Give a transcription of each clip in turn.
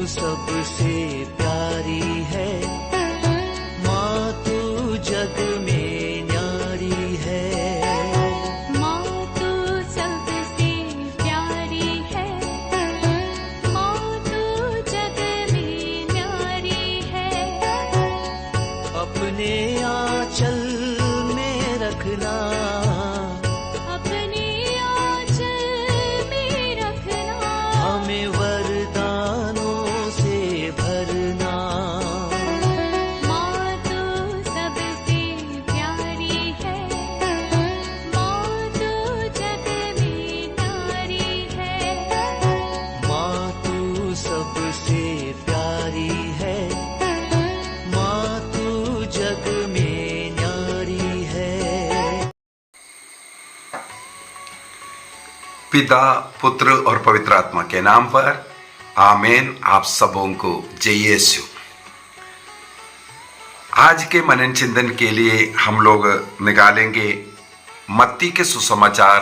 सबसे प्यारी है, माँ तू जग में न्यारी है। माँ तू सबसे प्यारी है, माँ तू जग में न्यारी है। अपने आंचल में रखना, अपने आंचल में रखना, हमें वरदानों से भरना। माँ तू सबसे प्यारी है, माँ तू जग में न्यारी है। माँ तू सबसे प्यारी है, माँ तू जग में न्यारी है। पिता, पुत्र और पवित्र आत्मा के नाम पर आमीन। आप सबों को जय यीशु। आज के मनन चिंतन के लिए हम लोग निकालेंगे मत्ती के सुसमाचार,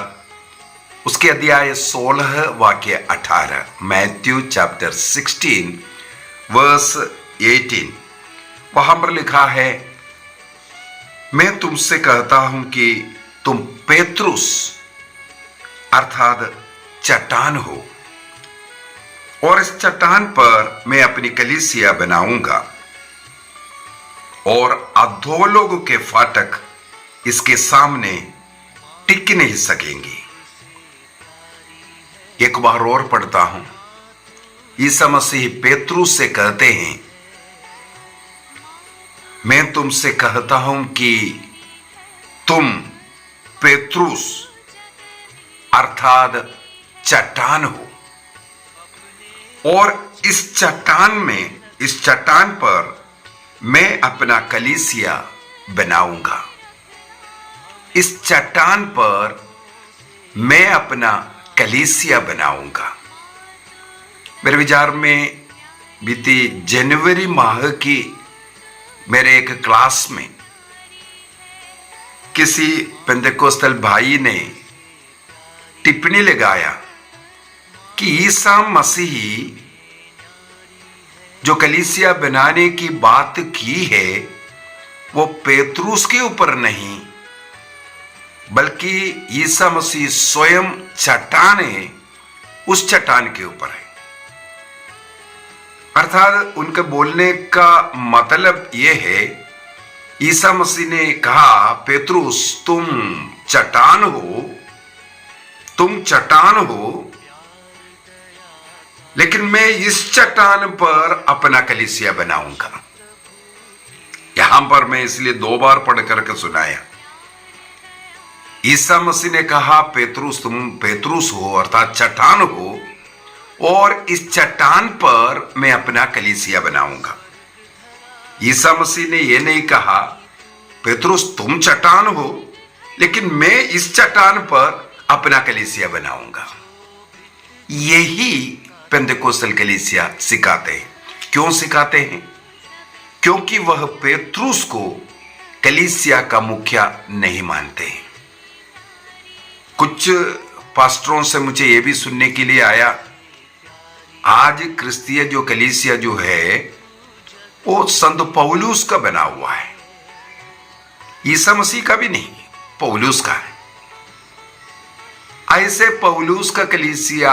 उसके अध्याय 16 वाक्य 18, मैथ्यू चैप्टर 16 वर्स 18। वहां पर लिखा है, मैं तुमसे कहता हूं कि तुम पेत्रुस अर्थात चट्टान हो, और इस चट्टान पर मैं अपनी कलीसिया बनाऊंगा, और अधोलोक के फाटक इसके सामने टिक नहीं सकेंगे। एक बार और पढ़ता हूं। ईसा मसीह पेत्रुस से कहते हैं, मैं तुमसे कहता हूं कि तुम पेत्रुस अर्थात चट्टान हो, और इस चट्टान पर मैं अपना कलीसिया बनाऊंगा। इस चट्टान पर मैं अपना कलीसिया बनाऊंगा। मेरे विचार में बीती जनवरी माह की मेरे एक क्लास में किसी पेंतेकोस्टल भाई ने टिप्पणी लगाया कि ईसा मसीह जो कलीसिया बनाने की बात की है वो पेत्रुस के ऊपर नहीं, बल्कि ईसा मसीह स्वयं चट्टान है, उस चट्टान के ऊपर है। अर्थात उनके बोलने का मतलब यह है, ईसा मसीह ने कहा, पेत्रुस तुम चट्टान हो, तुम चट्टान हो, लेकिन मैं इस चट्टान पर अपना कलीसिया बनाऊंगा। यहां पर मैं इसलिए 2 बार पढ़ करके सुनाया। ईसा मसीह ने कहा, पेत्रुस तुम पेत्रुस हो अर्थात चट्टान हो, और इस चट्टान पर मैं अपना कलीसिया बनाऊंगा। ईसा मसीह ने यह नहीं कहा, पेत्रुस तुम चट्टान हो, लेकिन मैं इस चट्टान पर अपना कलीसिया बनाऊंगा। यही पेंतेकोस्टल कलीसिया सिखाते हैं। क्यों सिखाते हैं? क्योंकि वह पेत्रुस को कलीसिया का मुखिया नहीं मानते हैं। कुछ पास्टरों से मुझे यह भी सुनने के लिए आया, आज क्रिस्तीय जो कलीसिया जो है वो संत पौलुस का बना हुआ है, ईसा मसीह का भी नहीं, पौलुस का है। ऐसे पौलुस का कलीसिया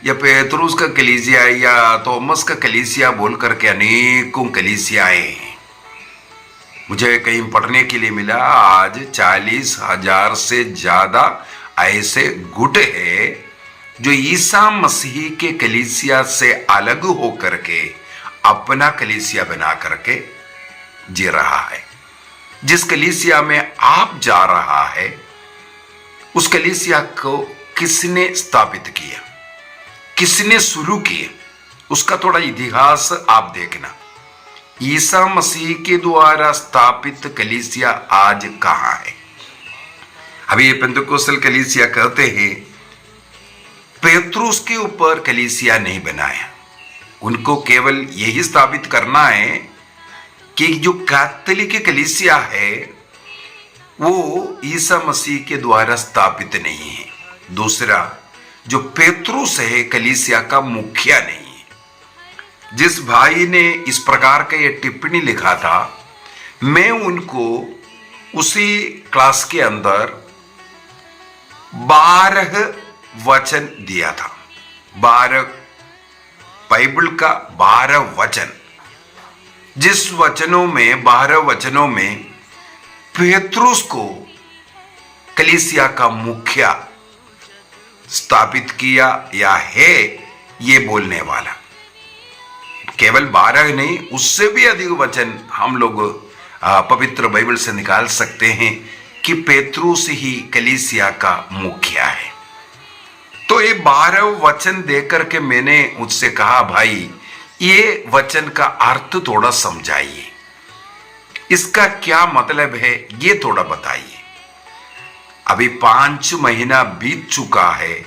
या पेत्रुस का कलीसिया या थॉमस का कलीसिया बोल करके अनेकों कलीसियाएं हैं। मुझे कहीं पढ़ने के लिए मिला, आज 40,000 से ज्यादा ऐसे गुट है जो ईसा मसीह के कलीसिया से अलग होकर के अपना कलीसिया बना करके जी रहा है। जिस कलीसिया में आप जा रहा है, उस कलीसिया को किसने स्थापित किया, किसने शुरू किया, उसका थोड़ा इतिहास आप देखना। ईसा मसीह के द्वारा स्थापित कलीसिया आज कहां है? अभी ये पेंतेकोस्टल कलीसिया कहते हैं पेत्रुस के ऊपर कलीसिया नहीं बनाया। उनको केवल यही स्थापित करना है कि जो कैथोलिक कलीसिया है वो ईसा मसीह के द्वारा स्थापित नहीं है। दूसरा, जो पेत्रुस है कलीसिया का मुखिया नहीं है। जिस भाई ने इस प्रकार का ये टिप्पणी लिखा था, मैं उनको उसी क्लास के अंदर 12 वचन दिया था। 12 बाइबल का 12 वचन, जिस वचनों में 12 वचनों में पेत्रुस को कलीसिया का मुखिया स्थापित किया या है, ये बोलने वाला। केवल 12 नहीं, उससे भी अधिक वचन हम लोग पवित्र बाइबल से निकाल सकते हैं कि पेत्रुस ही कलीसिया का मुखिया है। तो ये 12 वचन देकर के मैंने मुझसे कहा, भाई ये वचन का अर्थ थोड़ा समझाइए, इसका क्या मतलब है ये थोड़ा बताइए। अभी 5 महीना बीत चुका है,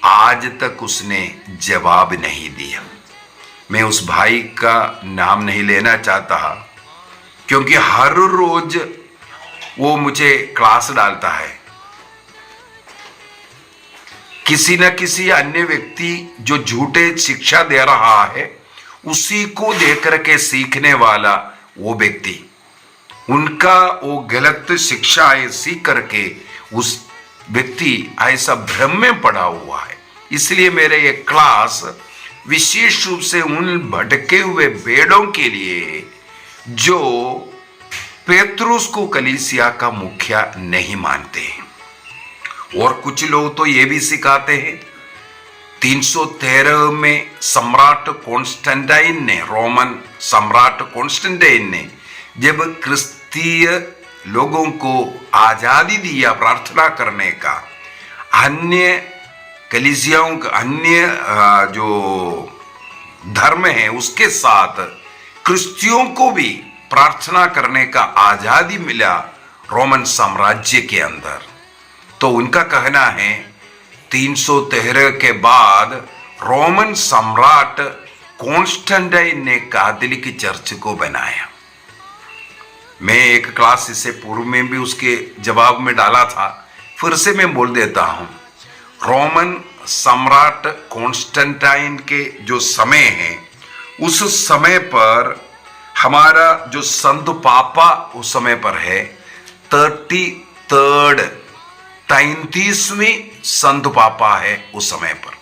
आज तक उसने जवाब नहीं दिया। मैं उस भाई का नाम नहीं लेना चाहता, क्योंकि हर रोज वो मुझे क्लास डालता है। किसी न किसी अन्य व्यक्ति जो झूठे शिक्षा दे रहा है, उसी को देकर के सीखने वाला वो व्यक्ति, उनका वो गलत शिक्षाएं सीख करके उस व्यक्ति ऐसा भ्रम में पड़ा हुआ है। इसलिए मेरे ये क्लास विशेष रूप से उन भटके हुए भेड़ों के लिए जो पेत्रुस को कलीसिया का मुखिया नहीं मानते हैं। और कुछ लोग तो ये भी सिखाते हैं, 313 में सम्राट कॉन्स्टेंटाइन ने, रोमन सम्राट कॉन्स्टेंटाइन ने जब क्रिस्तीय लोगों को आजादी दिया प्रार्थना करने का, अन्य कलीसियाओं का, अन्य जो धर्म है उसके साथ क्रिस्तियों को भी प्रार्थना करने का आजादी मिला रोमन साम्राज्य के अंदर। तो उनका कहना है 313 के बाद रोमन सम्राट कॉन्स्टेंटाइन ने कैथोलिक चर्च को बनाया। मैं एक क्लास इससे पूर्व में भी उसके जवाब में डाला था, फिर से मैं बोल देता हूं। रोमन सम्राट कॉन्स्टेंटाइन के जो समय है, उस समय पर हमारा जो संत पापा उस समय पर है 33वीं संत पापा है उस समय पर।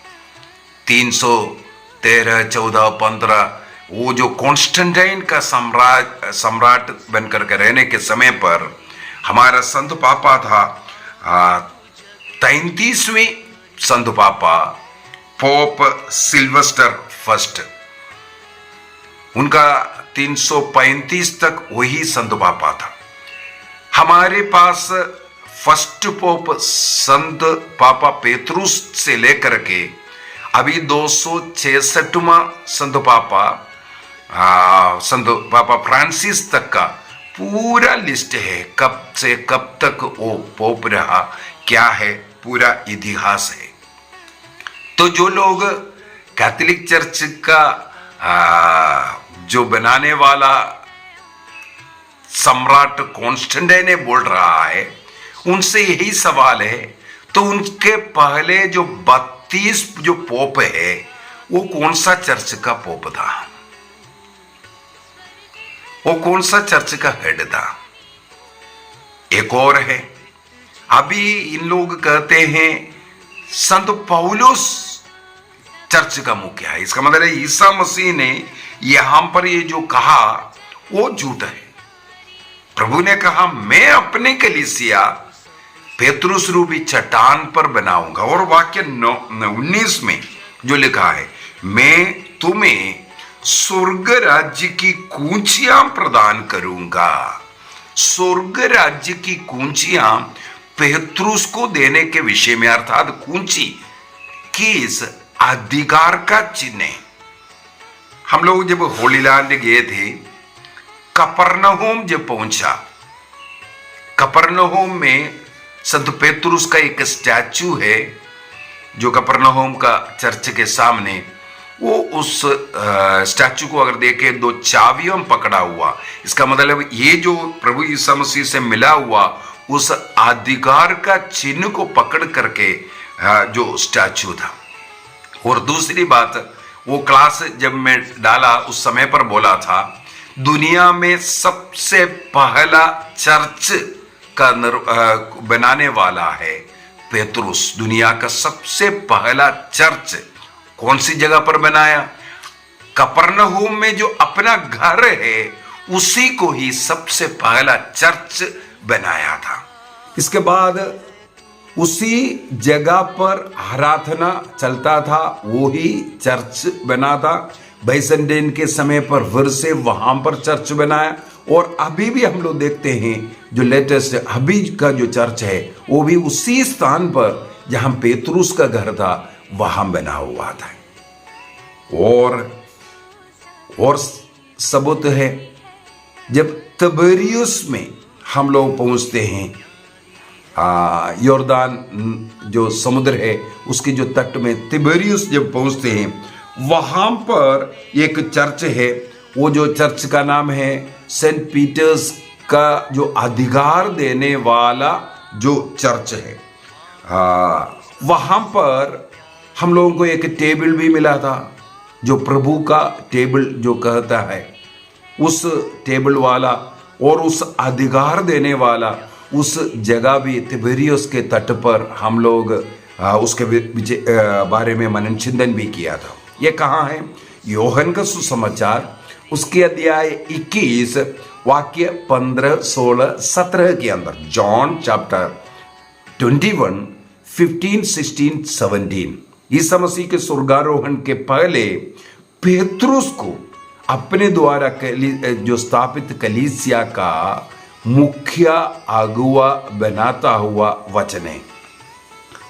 313, 14, 15 वो जो कॉन्स्टेंटाइन का सम्राट बनकर के रहने के समय पर हमारा संत पापा था 33वीं संत पापा पोप सिल्वेस्टर फर्स्ट। उनका 335 तक वही संत पापा था। हमारे पास फर्स्ट पोप संत पापा पेत्रुस से लेकर के अभी 266वां संत पापा फ्रांसिस तक का पूरा लिस्ट है, कब से कब तक वो पोप रहा, क्या है, पूरा इतिहास है। तो जो लोग कैथोलिक चर्च का जो बनाने वाला सम्राट कॉन्स्टेंटाइन ने बोल रहा है, उनसे यही सवाल है, तो उनके पहले जो 32 जो पोप है वो कौन सा चर्च का पोप था, वो कौन सा चर्च का हेड था? एक और है, अभी इन लोग कहते हैं संत पौलुस चर्च का मुखिया है। इसका मतलब है ईसा मसीह ने यहां पर ये जो कहा वो झूठ है। प्रभु ने कहा मैं अपने कलीसिया पेत्रुस रूपी चट्टान पर बनाऊंगा, और वाक्य 19 में जो लिखा है, मैं तुम्हें स्वर्ग राज्य की कुंजियां प्रदान करूंगा। स्वर्ग राज्य की कुंजियां पेत्रुस को देने के विषय में, अर्थात कुंजी किस अधिकार का चिन्ह है। हम लोग जब होली लैंड गए थे, कफरनहूम जब पहुंचा, कफरनहूम में संत पेत्रुस का एक स्टैचू है जो कफरनहूम का चर्च के सामने, वो उस स्टैचू को अगर देखे 2 चाबियों पकड़ा हुआ, इसका मतलब ये जो प्रभु यीशु मसीह से मिला हुआ उस अधिकार का चिन्ह को पकड़ करके जो स्टैचू था। और दूसरी बात, वो क्लास जब मैं डाला उस समय पर बोला था, दुनिया में सबसे पहला चर्च का बनाने वाला है पेतरुस। दुनिया का सबसे पहला चर्च कौन सी जगह पर बनाया? कफरनहूम में जो अपना घर है उसी को ही सबसे पहला चर्च बनाया था। इसके बाद उसी जगह पर आराधना चलता था, वो ही चर्च बना था। बाइजेंटाइन के समय पर फिर से वहां पर चर्च बनाया, और अभी भी हम लोग देखते हैं जो लेटेस्ट अभी का जो चर्च है वो भी उसी स्थान पर जहां पेतरुस का घर था वहां बना हुआ था। और सबूत है, जब तिबेरियुस में हम लोग पहुंचते हैं, योर्दान जो समुद्र है उसके जो तट में तिबेरियुस जब पहुंचते हैं, वहां पर एक चर्च है। वो जो चर्च का नाम है सेंट पीटर्स का जो अधिकार देने वाला जो चर्च है। वहां पर हम लोगों को एक टेबल भी मिला था, जो प्रभु का टेबल जो कहता है, उस टेबल वाला और उस अधिकार देने वाला उस जगह भी तिबेरियुस के तट पर हम लोग उसके बारे में मनन चिंतन भी किया था। ये कहाँ है? योहन का सुसमाचार उसके अध्याय 21 वाक्य 15, 16, 17 के अंदर, जॉन चैप्टर 21, 15, 16, 17। ईसा मसीह के स्वर्गारोहण के पहले पेतरुस को अपने द्वारा जो स्थापित कलीसिया का मुख्य अगुआ बनाता हुआ वचन है।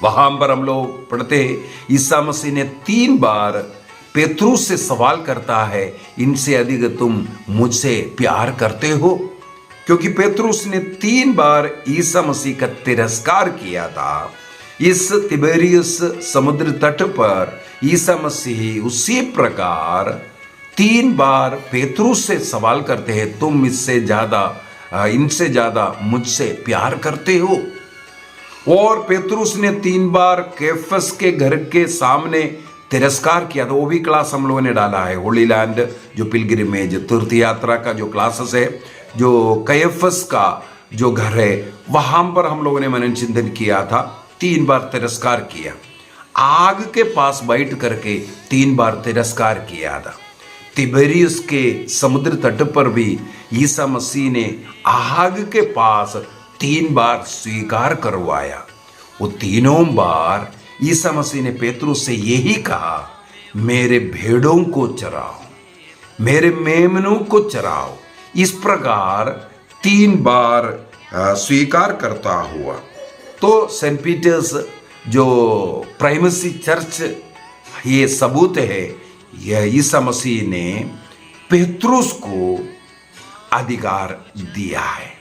वहां पर हम लोग पढ़ते हैं, ईसा मसीह ने 3 बार पेतरुस से सवाल करता है, इनसे अधिक तुम मुझसे प्यार करते हो? क्योंकि पेतरुस ने 3 बार ईसा मसीह का तिरस्कार किया था। इस तिबेरियुस समुद्र तट पर ईसा मसीह उसी प्रकार 3 बार पेतरुस से सवाल करते हैं, तुम इनसे ज्यादा मुझसे प्यार करते हो? और पेतरुस ने 3 बार कैफस के घर के सामने तिरस्कार किया था। वो भी क्लास हम लोगों ने डाला है, होली लैंड जो पिलग्रिमेज तीर्थ यात्रा का जो क्लासेस है, जो कैफस का जो घर है वहां पर हम लोगों ने मनन चिंतन किया था। 3 बार तिरस्कार किया, आग के पास बैठ करके 3 बार तिरस्कार किया था। तिबेरियुस के समुद्र तट पर भी ईसा मसीह ने आग के पास 3 बार स्वीकार करवाया। वो तीनों बार ईसा मसीह ने पेतरुस से यही कहा, मेरे भेड़ों को चराओ, मेरे मेमनों को चराओ। इस प्रकार 3 बार स्वीकार करता हुआ। तो सेंट पीटर्स जो प्राइमेसी चर्च, ये सबूत है, यह ईसा मसीह ने पेतरुस को अधिकार दिया है।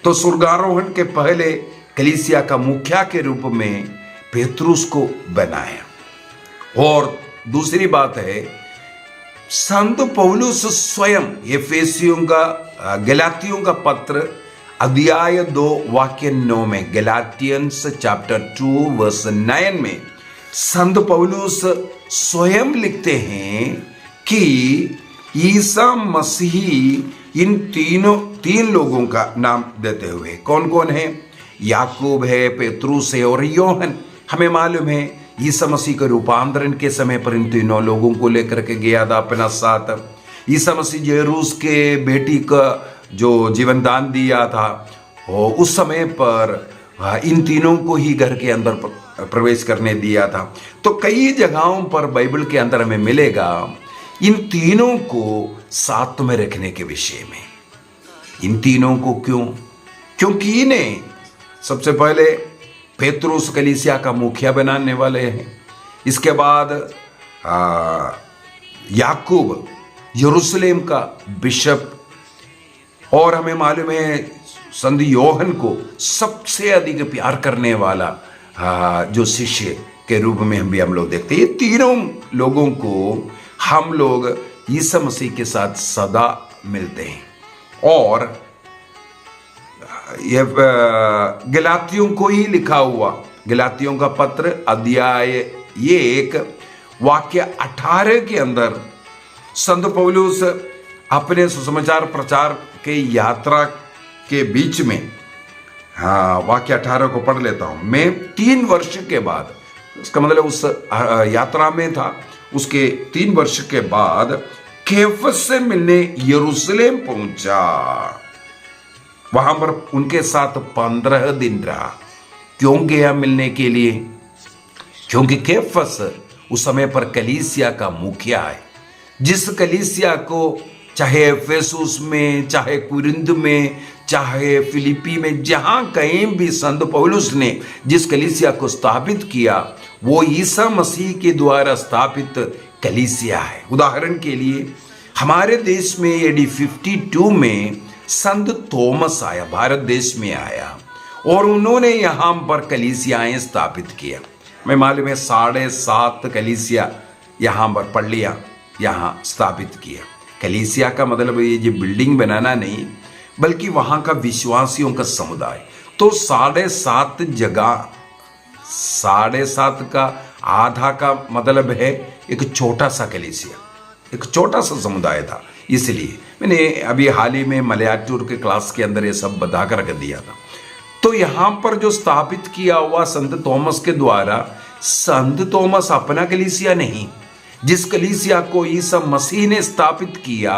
तो स्वर्गारोहण के पहले कलीसिया का मुखिया के रूप में पेतरुस को बनाया। और दूसरी बात है, संत पौलुस स्वयं एफेसियों का गलातियों का पत्र अध्याय 2 वाक्य 9 में, गलातियंस चैप्टर 2 वर्स 9 में संत पौलुस स्वयं लिखते हैं कि ईसा मसीह इन 3 लोगों का नाम देते हुए, कौन कौन है? याकूब है, पेतरुस है और योहन। हमें मालूम है ईसा मसीह के रूपांतरण के समय पर इन 3 लोगों को लेकर के गया था अपना साथ। ईसा मसीह जेरूस के बेटी का जो जीवन दान दिया था, और उस समय पर इन 3 को ही घर के अंदर प्रवेश करने दिया था। तो कई जगहों पर बाइबल के अंदर हमें मिलेगा इन 3 को साथ में रखने के विषय में। इन 3 को क्यों? क्योंकि इन्हें सबसे पहले पेतरुस कलीसिया का मुखिया बनाने वाले हैं। इसके बाद याकूब यरूशलेम का बिशप, और हमें मालूम है संत योहन को सबसे अधिक प्यार करने वाला जो शिष्य के रूप में हम लोग देखते हैं। ये 3 लोगों को हम लोग ईसा मसीह के साथ सदा मिलते हैं। और ये गलातियों को ही लिखा हुआ, गलातियों का पत्र अध्याय 1 वाक्य 18 के अंदर संत पौलुस अपने सुसमाचार प्रचार के यात्रा के बीच में, हाँ वाक्य 18 को पढ़ लेता हूं मैं। 3 वर्ष के बाद, उसका मतलब उस यात्रा में था, उसके 3 वर्ष के बाद केफस से मिलने यरूशलेम पहुंचा। वहां पर उनके साथ 15 दिन रहा। क्यों गया मिलने के लिए? क्योंकि केफस उस समय पर कलीसिया का मुखिया है। जिस कलीसिया को चाहे एफेसुस में, चाहे कुरिन्थ में, चाहे फिलिपी में, जहां कहीं भी संत पौलुस ने जिस कलीसिया को स्थापित किया, वो ईसा मसीह के द्वारा स्थापित कलीसिया है। उदाहरण के लिए हमारे देश में AD 52 में संत थॉमस आया, भारत देश में आया, और उन्होंने यहां पर कलीसियाएं स्थापित किया। मैं मालूम है 7.5 कलीसिया यहां पर पढ़लियां यहां स्थापित किया। कलीसिया का मतलब ये जो बिल्डिंग बनाना नहीं, बल्कि वहां का विश्वासियों का समुदाय। तो 7.5 जगह, 7.5 का आधा का मतलब है एक छोटा सा कलीसिया, एक छोटा सा समुदाय था। इसलिए मैंने अभी हाल ही में मलयाटूर के क्लास के अंदर ये सब बता कर रख दिया था। तो यहां पर जो स्थापित किया हुआ संत थॉमस के द्वारा, संत थॉमस अपना कलीसिया नहीं, जिस कलीसिया को ईसा मसीह ने स्थापित किया,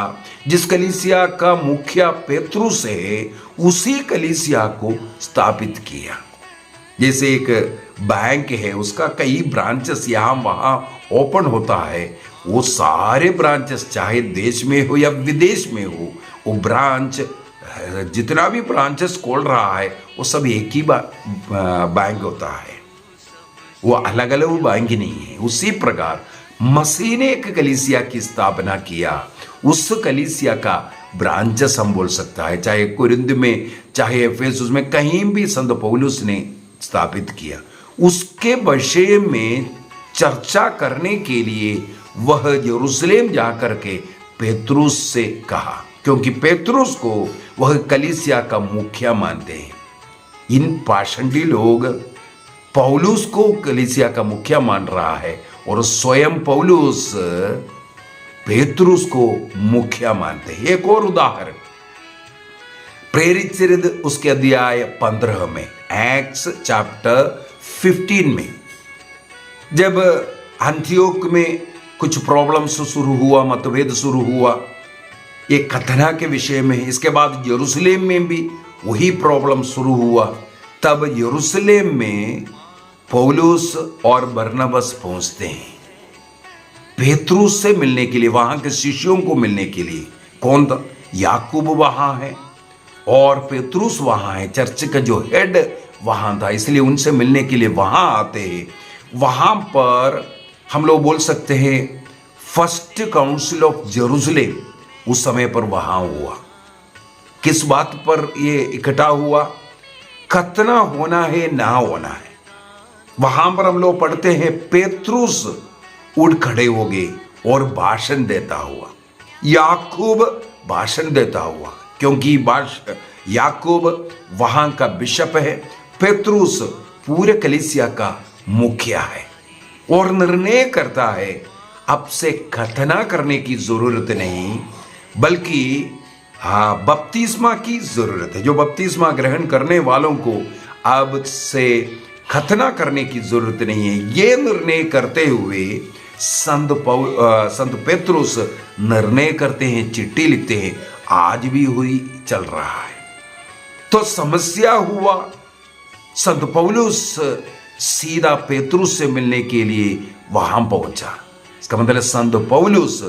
जिस कलीसिया का मुखिया पेत्रुस है, उसी कलीसिया को स्थापित किया। जैसे एक बैंक है, उसका कई ब्रांचेस यहाँ वहाँ ओपन होता है, वो सारे ब्रांचेस चाहे देश में हो या विदेश में हो, वो ब्रांच जितना भी ब्रांचेस खोल रहा है वो सब एक ही बैंक होता है, वो अलग अलग बैंक नहीं है। उसी प्रकार मसीह ने एक कलीसिया की स्थापना किया, उस कलीसिया का ब्रांचेस हम बोल सकता है, चाहे कुरिन्थ में, चाहे एफेसुस में, कहीं भी संत पौलुस ने स्थापित किया। उसके विषय में चर्चा करने के लिए वह यरूशलेम जाकर के पेत्रुस से कहा, क्योंकि पेत्रुस को वह कलीसिया का मुखिया मानते हैं। इन पाषंडी लोग पौलुस को कलीसिया का मुखिया मान रहा है और स्वयं पौलुस पेत्रुस को मुखिया मानते हैं। एक और उदाहरण प्रेरित चरित्र उसके अध्याय 15 में, एक्ट्स चैप्टर 15 में, जब अंतियोक में कुछ प्रॉब्लम्स शुरू हुआ, मतभेद शुरू हुआ, ये खतना के विषय में। इसके बाद यरूशलेम में भी वही प्रॉब्लम शुरू हुआ। तब यरूशलेम में पौलुस और बरनबास पहुंचते हैं पेत्रुस से मिलने के लिए, वहां के शिष्यों को मिलने के लिए। कौन था? याकूब वहां है और पेत्रुस वहां है, चर्च का जो हेड वहां था, इसलिए उनसे मिलने के लिए वहां आते हैं। वहां पर हम लोग बोल सकते हैं फर्स्ट काउंसिल ऑफ जेरूसलेम उस समय पर वहां हुआ। किस बात पर ये इकट्ठा हुआ? खतना होना है ना होना है। वहां पर हम लोग पढ़ते हैं पेत्रुस उठ खड़े हो गए और भाषण देता हुआ, याकूब भाषण देता हुआ, क्योंकि याकूब वहां का बिशप है, पेत्रुस पूरे कलीसिया का मुखिया है और निर्णय करता है अब से खतना करने की जरूरत नहीं, बल्कि बपतिस्मा की जरूरत है। जो बपतिस्मा ग्रहण करने वालों को अब से खतना करने की जरूरत नहीं है। ये निर्णय करते हुए संत पेत्रुस निर्णय करते हैं, चिट्ठी लिखते हैं, आज भी हुई चल रहा है। तो समस्या हुआ, संत पौलुस सीधा पेत्रुस से मिलने के लिए वहां पहुंचा। इसका मतलब संत पौलुस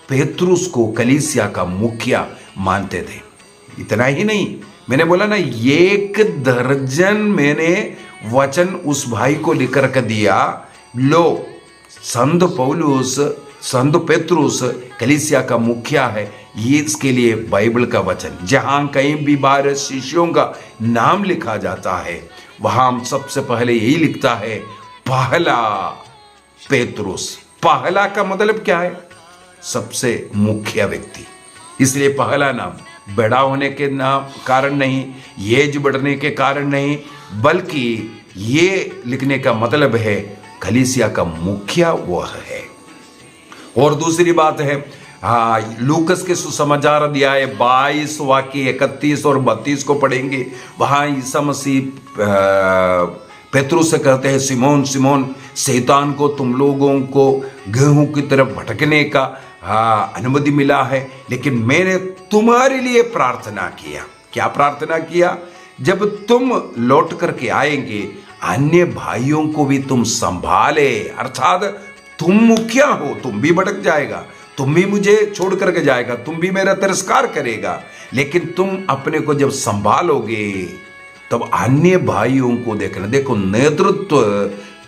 पेत्रुस को कलीसिया का मुखिया मानते थे। इतना ही नहीं, मैंने बोला ना 1 दर्जन मैंने वचन उस भाई को लिख कर दिया। लो, संत पौलुस, संत पेत्रुस कलीसिया का मुखिया है, ये इसके लिए बाइबल का वचन। जहां कहीं भी 12 शिष्यों का नाम लिखा जाता है, वहां सबसे पहले यही लिखता है पहला पेत्रुस। पहला का मतलब क्या है? सबसे मुख्य व्यक्ति। इसलिए पहला नाम बड़ा होने के नाम कारण नहीं, एज बढ़ने के कारण नहीं, बल्कि ये लिखने का मतलब है कलीसिया का मुखिया वह है। और दूसरी बात है, लूकस के सुसमाचार अध्याय 22 वाक्य 31 और 32 को पढ़ेंगे। वहां ईसा मसीह पेतरुस से कहते हैं, सिमोन सिमोन, शैतान को तुम लोगों को गेहूं की तरफ भटकने का अनुमति मिला है, लेकिन मैंने तुम्हारे लिए प्रार्थना किया। क्या प्रार्थना किया? जब तुम लौट करके आएंगे अन्य भाइयों को भी तुम संभाले। अर्थात तुम मुखिया हो, तुम भी भटक जाएगा, तुम भी मुझे छोड़ करके जाएगा, तुम भी मेरा तिरस्कार करेगा, लेकिन तुम अपने को जब संभालोगे तब अन्य भाइयों को देखना। देखो, नेतृत्व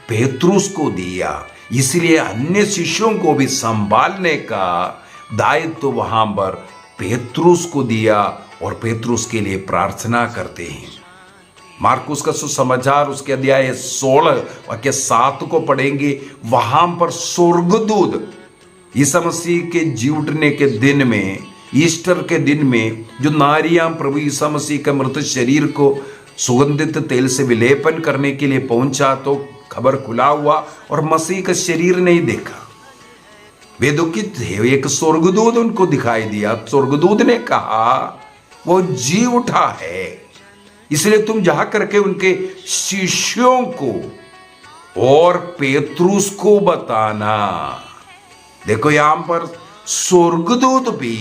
पेतरुस को दिया, इसलिए अन्य शिष्यों को भी संभालने का दायित्व वहां पर पेतरुस को दिया और पेतरुस के लिए प्रार्थना करते हैं। मार्कुस का सुसमाचार उसके अध्याय 16 वाक्य 7 को पढ़ेंगे। वहां पर स्वर्गदूत ईसा मसीह के जी उठने के दिन में, ईस्टर के दिन में, जो नारियां प्रभु ईसा मसीह के मृत शरीर को सुगंधित तेल से विलेपन करने के लिए पहुंचा, तो खबर खुला हुआ और मसीह का शरीर नहीं देखा। वे दुखित थे। एक स्वर्गदूत उनको दिखाई दिया। स्वर्गदूत ने कहा वो जी उठा है, इसलिए तुम जा करके उनके शिष्यों को और पेतरुस को बताना। देखो, यहां पर स्वर्गदूत भी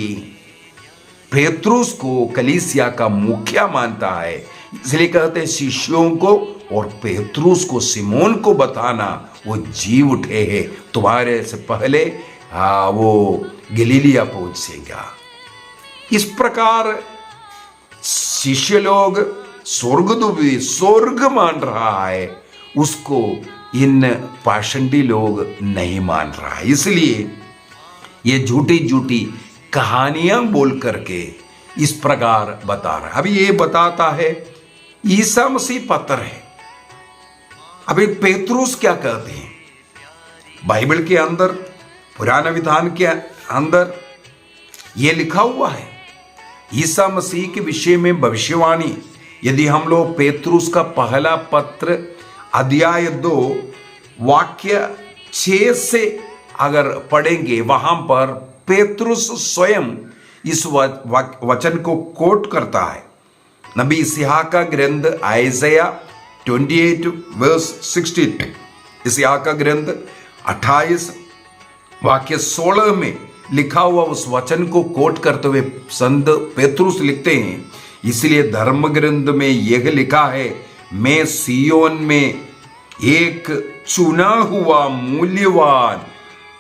पेतरुस को कलीसिया का मुखिया मानता है, इसलिए कहते हैं शिष्यों को और पेतरुस को, सिमोन को बताना वो जी उठे हैं, तुम्हारे से पहले वो गलीलिया पहुंचेगा। इस प्रकार शिष्य लोग, स्वर्गदूत भी स्वर्ग मान रहा है, उसको इन पाषंडी लोग नहीं मान रहा है। इसलिए ये झूठी झूठी कहानियां बोल करके इस प्रकार बता रहा है। अभी ये बताता है ईसा मसीह पत्थर है। अभी पेतरुस क्या कहते हैं? बाइबल के अंदर, पुराना विधान के अंदर ये लिखा हुआ है ईसा मसीह के विषय में भविष्यवाणी। यदि हम लोग पेतरुस का पहला पत्र अध्याय 2 वाक्य 6 से अगर पढ़ेंगे, वहां पर पेतरुस स्वयं इस वचन को कोट करता है। नबी इस्हाक का ग्रंथ आइज़ाया 28 वर्स 16, इस्हाक का ग्रंथ 28 वाक्य 16 में लिखा हुआ उस वचन को कोट करते हुए संत पेतरुस लिखते हैं, इसलिए धर्म ग्रंथ में यह लिखा है, मैं सियोन में एक चुना हुआ मूल्यवान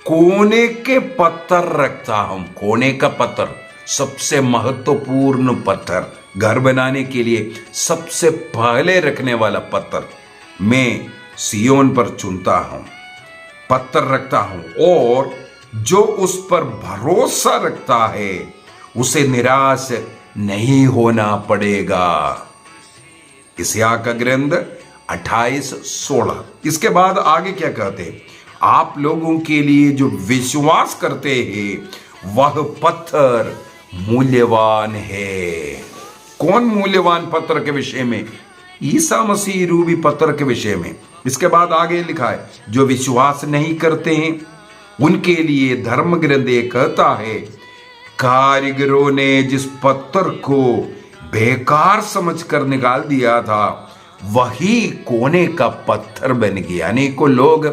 कोने के पत्थर रखता हूं। कोने का पत्थर सबसे महत्वपूर्ण पत्थर, घर बनाने के लिए सबसे पहले रखने वाला पत्थर मैं सियोन पर चुनता हूं, पत्थर रखता हूं, और जो उस पर भरोसा रखता है उसे निराश नहीं होना पड़ेगा। इस्हाक का ग्रंथ 28:16। इसके बाद आगे क्या कहते हैं? आप लोगों के लिए जो विश्वास करते हैं वह पत्थर मूल्यवान है। कौन मूल्यवान पत्थर के विषय में? ईसा मसीह रूपी पत्थर के विषय में। इसके बाद आगे लिखा है, जो विश्वास नहीं करते हैं उनके लिए धर्म ग्रंथ कहता है, कारीगरों ने जिस पत्थर को बेकार समझकर निकाल दिया था वही कोने का पत्थर बन गया। अनेकों लोग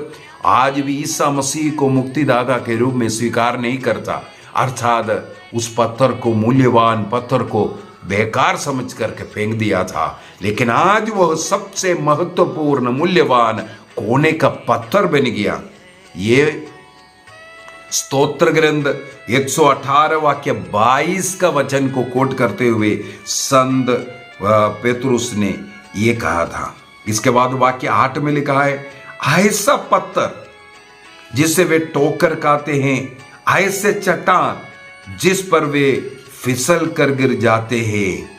आज भी ईसा मसीह को मुक्तिदाता के रूप में स्वीकार नहीं करता, अर्थात उस पत्थर को, मूल्यवान पत्थर को बेकार समझ करके फेंक दिया था, लेकिन आज वह सबसे महत्वपूर्ण मूल्यवान कोने का पत्थर बन गया। ये स्तोत्र ग्रंथ 118 वाक्य 22 का वचन को कोट करते हुए संत पेतरुस ने ये कहा था। इसके बाद वाक्य 8 में लिखा है, ऐसा पत्थर जिसे वे ठोकर खाते हैं, ऐसे चट्टान जिस पर वे फिसल कर गिर जाते हैं।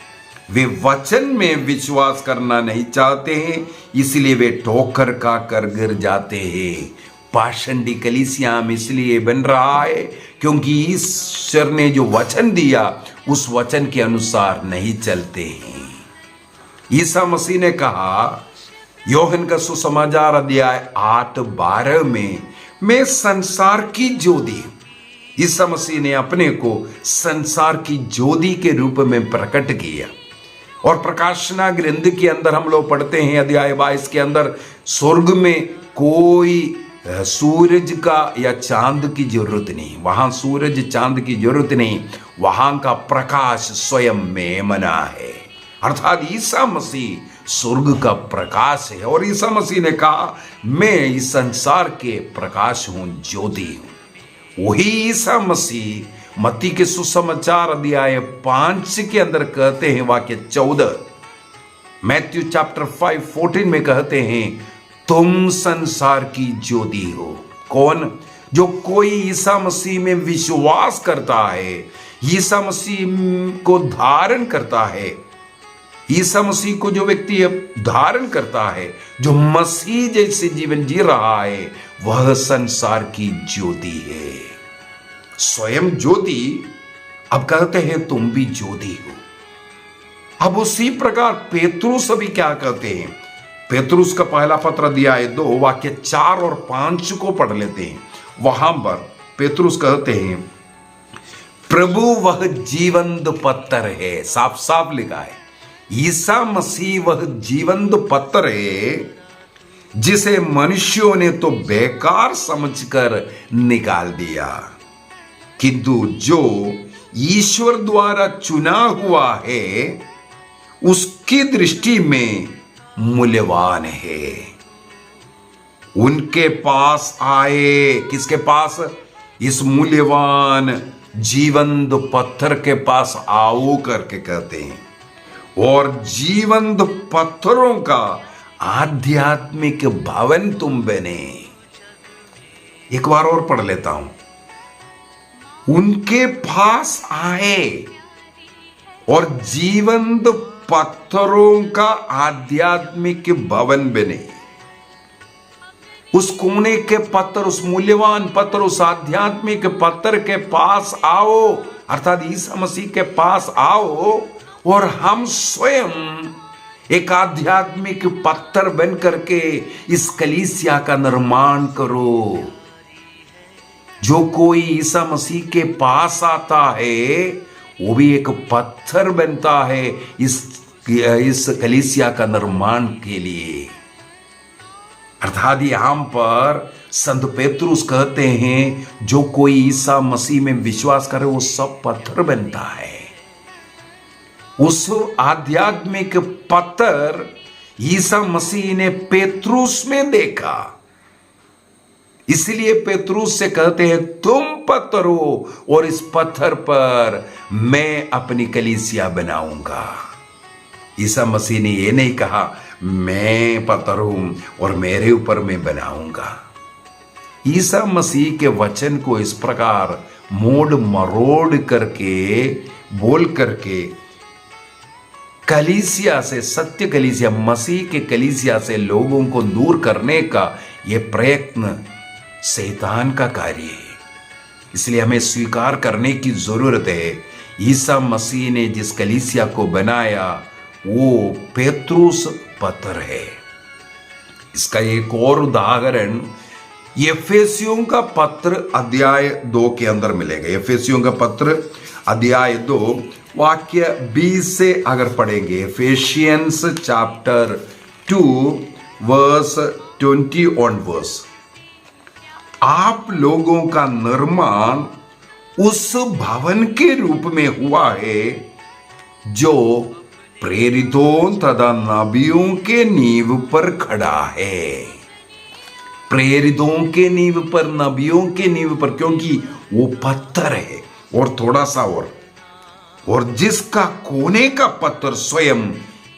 वे वचन में विश्वास करना नहीं चाहते हैं, इसलिए वे ठोकर खा कर गिर जाते हैं। पाषंडी कलीसिया में इसलिए बन रहा है क्योंकि ईश्वर ने जो वचन दिया उस वचन के अनुसार नहीं चलते हैं। ईसा मसीह ने कहा योहन का सुसमाचार अध्याय 8:12 में, मैं संसार की ज्योति, ईसा मसीह ने अपने को संसार की ज्योति के रूप में प्रकट किया। और प्रकाशना ग्रंथ के अंदर हम लोग पढ़ते हैं अध्याय 22 के अंदर, स्वर्ग में कोई सूरज का या चांद की जरूरत नहीं, वहां सूरज चांद की जरूरत नहीं, वहां का प्रकाश स्वयं में मना है। अर्थात ईसा मसीह स्वर्ग का प्रकाश है। और ईसा मसीह ने कहा मैं इस संसार के प्रकाश हूं, ज्योति हूं। वही ईसा मसीह मत्ती के सुसमाचार अध्याय 5 के अंदर कहते हैं, वाक्य 14, मैथ्यू चैप्टर 5:14 में कहते हैं तुम संसार की ज्योति हो। कौन? जो कोई ईसा मसीह में विश्वास करता है, ईसा मसीह को धारण करता है, ईसा मसीह को जो व्यक्ति धारण करता है, जो मसीह जैसे जीवन जी रहा है, वह संसार की ज्योति है, स्वयं ज्योति। अब कहते हैं तुम भी ज्योति हो। अब उसी प्रकार पेतरुस अभी क्या कहते हैं, पेतरुस का पहला पत्र अध्याय 2 वाक्य 4 और 5 को पढ़ लेते हैं। वहां पर पेतरुस कहते हैं प्रभु वह जीवंत पत्थर है, साफ साफ लिखा है, ईसा मसीह वह जीवंत पत्थर है जिसे मनुष्यों ने तो बेकार समझकर निकाल दिया, किंतु जो ईश्वर द्वारा चुना हुआ है उसकी दृष्टि में मूल्यवान है। उनके पास आए, किसके पास? इस मूल्यवान जीवंत पत्थर के पास आओ करके कहते हैं। और जीवंत पत्थरों का आध्यात्मिक भवन तुम बने। एक बार और पढ़ लेता हूं, उनके पास आए और जीवंत पत्थरों का आध्यात्मिक भवन बने। उस कोने के पत्थर, उस मूल्यवान पत्थर, उस आध्यात्मिक पत्थर के पास आओ, अर्थात ईसा मसीह के पास आओ और हम स्वयं एक आध्यात्मिक पत्थर बन करके इस कलीसिया का निर्माण करो। जो कोई ईसा मसीह के पास आता है वो भी एक पत्थर बनता है इस कलीसिया का निर्माण के लिए। अर्थात यहां पर संत पेतरुस कहते हैं जो कोई ईसा मसीह में विश्वास करे वो सब पत्थर बनता है। उस आध्यात्मिक पत्थर ईसा मसीह ने पेतरुस में देखा, इसलिए पेतरुस से कहते हैं तुम पत्थर हो और इस पत्थर पर मैं अपनी कलीसिया बनाऊंगा। ईसा मसीह ने यह नहीं कहा मैं पत्थर हूं और मेरे ऊपर मैं बनाऊंगा। ईसा मसीह के वचन को इस प्रकार मोड़ मरोड़ करके बोल करके कलीसिया से, सत्य कलीसिया, मसीह के कलीसिया से लोगों को दूर करने का यह प्रयत्न शैतान का कार्य है। इसलिए हमें स्वीकार करने की जरूरत है ईसा मसीह ने जिस कलीसिया को बनाया वो पेतरुस पत्थर है। इसका एक और उदाहरण एफेसियों का पत्र अध्याय 2 के अंदर मिलेगा। एफेसियों का पत्र अध्याय 2 वाक्य 20 से अगर पढ़ेंगे, एफेशियंस चैप्टर 2 वर्स 20 ऑनवर्स, आप लोगों का निर्माण उस भवन के रूप में हुआ है जो प्रेरितों तथा नबियों के नींव पर खड़ा है। प्रेरितों के नींव पर, नबियों के नींव पर, क्योंकि वो पत्थर है। और थोड़ा सा और जिसका कोने का पत्थर स्वयं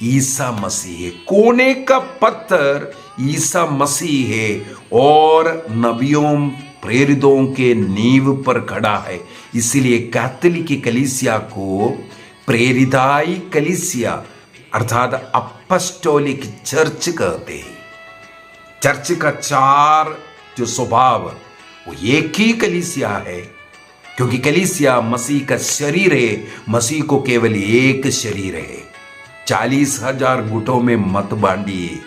ईसा मसीह है। कोने का पत्थर ईसा मसीह है और नबियों प्रेरितों के नींव पर खड़ा है। इसीलिए कैथोलिक कलीसिया को प्रेरिताई कलीसिया अर्थात अपॉस्टोलिक चर्च कहते हैं। चर्च का 4 जो स्वभाव वो एक ही कलीसिया है, क्योंकि कलीसिया मसीह का शरीर है। मसीह को केवल एक शरीर है। 40,000 गुटों में मत बांटिए,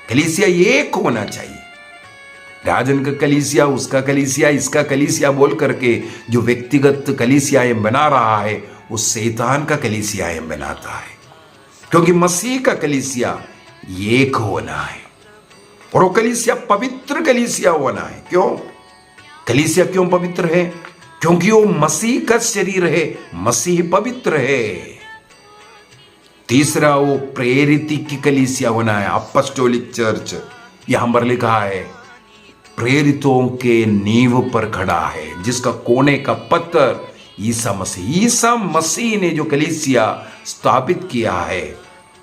कलीसिया एक होना चाहिए। राजन का कलीसिया, उसका कलीसिया, इसका कलीसिया बोल करके जो व्यक्तिगत कलीसियाएं बना रहा है वो शैतान का कलीसियाएं बनाता है। क्योंकि मसीह का कलीसिया एक होना है और वो कलीसिया पवित्र कलीसिया होना है। क्यों कलीसिया क्यों पवित्र है? क्योंकि वो मसीह का शरीर है, मसीह पवित्र है। तीसरा, वो प्रेरित की कलीसिया होना है, अपॉस्टोलिक चर्च। यहां पर लिखा है प्रेरितों के नींव पर खड़ा है, जिसका कोने का पत्थर ईसा मसीह। ईसा मसीह ने जो कलीसिया स्थापित किया है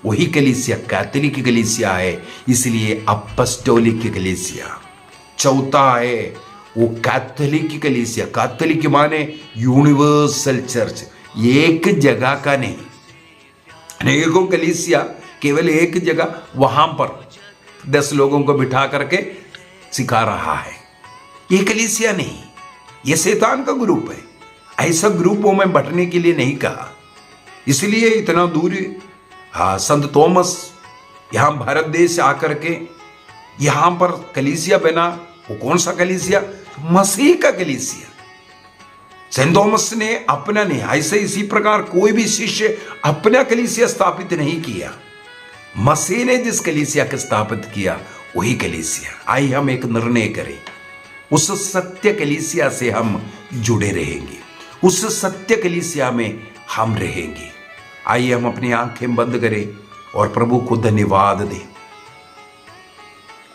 वही कलीसिया कैथोलिक कलीसिया है, इसलिए अपॉस्टोलिक कलीसिया। चौथा है वो कैथोलिक कलीसिया। कैथोलिक माने यूनिवर्सल चर्च, एक जगह का नहीं, अनेकों कलीसिया केवल एक जगह वहां पर 10 लोगों को बिठा करके सिखा रहा है। ये कलीसिया नहीं, ये शैतान का ग्रुप है। ऐसा ग्रुपों में बंटने के लिए नहीं कहा, इसलिए इतना दूर संत थॉमस यहां भारत देश आकर के यहां पर कलीसिया बना। वो कौन सा कलीसिया? मसीह का कलीसिया। सेंट थॉमस ने अपना नहीं, ऐसे इसी प्रकार कोई भी शिष्य अपना कलीसिया स्थापित नहीं किया। मसीह ने जिस कलीसिया को स्थापित किया वही कलीसिया। आइए हम एक निर्णय करें, उस सत्य कलीसिया से हम जुड़े रहेंगे, उस सत्य कलीसिया में हम रहेंगे। आइए हम अपनी आंखें बंद करें और प्रभु को धन्यवाद दें।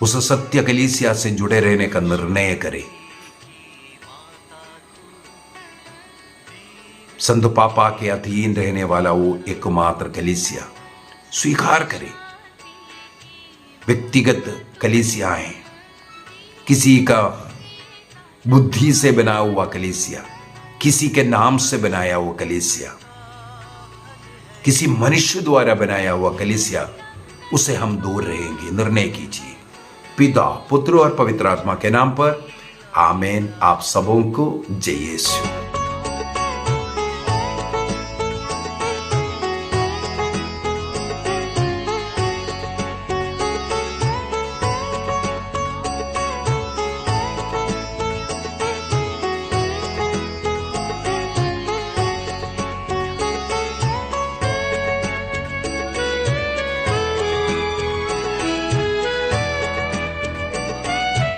उस सत्य कलीसिया से जुड़े रहने का निर्णय करें। संत पापा के अधीन रहने वाला वो एकमात्र कलीसिया स्वीकार करें। व्यक्तिगत कलीसियाएं, किसी का बुद्धि से बना हुआ कलीसिया, किसी के नाम से बनाया हुआ कलीसिया, किसी मनुष्य द्वारा बनाया हुआ कलीसिया, उसे हम दूर रहेंगे। निर्णय कीजिए। पिता, पुत्र और पवित्र आत्मा के नाम पर आमीन। आप सबों को जय यीशु।